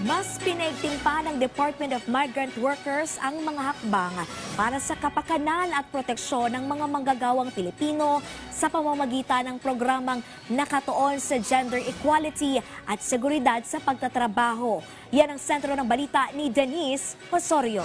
Mas pinaigting pa ng Department of Migrant Workers ang mga hakbang para sa kapakanan at proteksyon ng mga manggagawang Pilipino sa pamamagitan ng programang nakatuon sa gender equality at seguridad sa pagtatrabaho. Yan ang sentro ng balita ni Denise Osorio.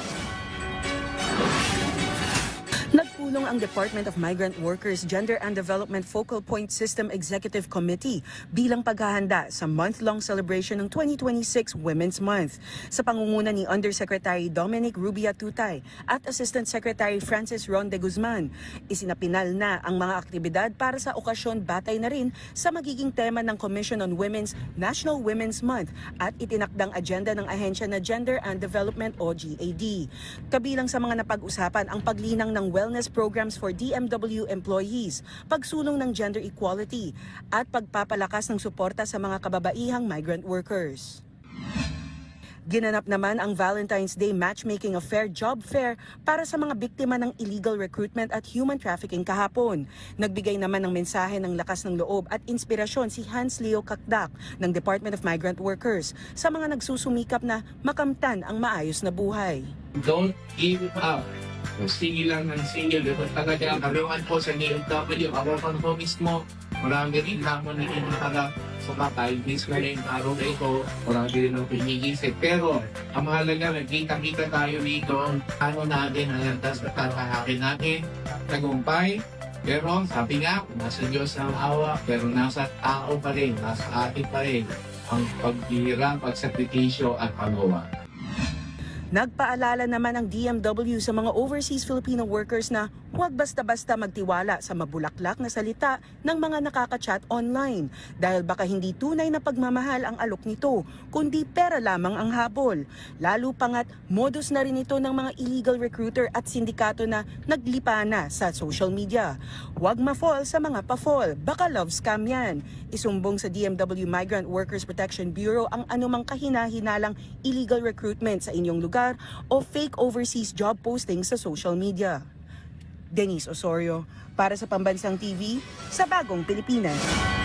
Nagpulong ang Department of Migrant Workers Gender and Development Focal Point System Executive Committee bilang paghahanda sa month-long celebration ng 2026 Women's Month. Sa pangunguna ni Undersecretary Dominic Rubia Tutay at Assistant Secretary Francis Ron de Guzman, isinapinal na ang mga aktibidad para sa okasyon batay na rin sa magiging tema ng Commission on Women's National Women's Month at itinakdang agenda ng ahensya na Gender and Development o GAD. Kabilang sa mga napag-usapan ang paglinang ng wellness programs for DMW employees, pagsulong ng gender equality, at pagpapalakas ng suporta sa mga kababaihang migrant workers. Ginanap naman ang Valentine's Day Matchmaking Affair Job Fair para sa mga biktima ng illegal recruitment at human trafficking kahapon. Nagbigay naman ng mensahe ng lakas ng loob at inspirasyon si Hans Leo Kakdak ng Department of Migrant Workers sa mga nagsusumikap na makamtan ang maayos na buhay. Don't give up. Kung single lang ng single, talaga ang kaluan po sa DMW. Ako po mismo, marami rin naman na inatala sa patay. Mismo na yung araw na ito, marami rin ang pinigisip. Pero, ang mahalaga, nagkita-kita tayo dito, ano natin, ang landas at kakahakin natin, tagumpay. Pero, sabi nga, nasa Diyos ang awa, pero nasa tao pa rin, nasa atin pa rin, ang paghihirang, pagsakripisyo at pagawa. Nagpaalala naman ang DMW sa mga overseas Filipino workers na huwag basta-basta magtiwala sa mabulaklak na salita ng mga nakaka-chat online dahil baka hindi tunay na pagmamahal ang alok nito, kundi pera lamang ang habol. Lalo pangat modus na rin ito ng mga illegal recruiter at sindikato na naglipa na sa social media. Huwag ma-fall sa mga pa-fall, baka love scam yan. Isumbong sa DMW Migrant Workers Protection Bureau ang anumang kahina-hinalang illegal recruitment sa inyong lugar o fake overseas job posting sa social media. Denise Osorio, para sa Pambansang TV, sa Bagong Pilipinas.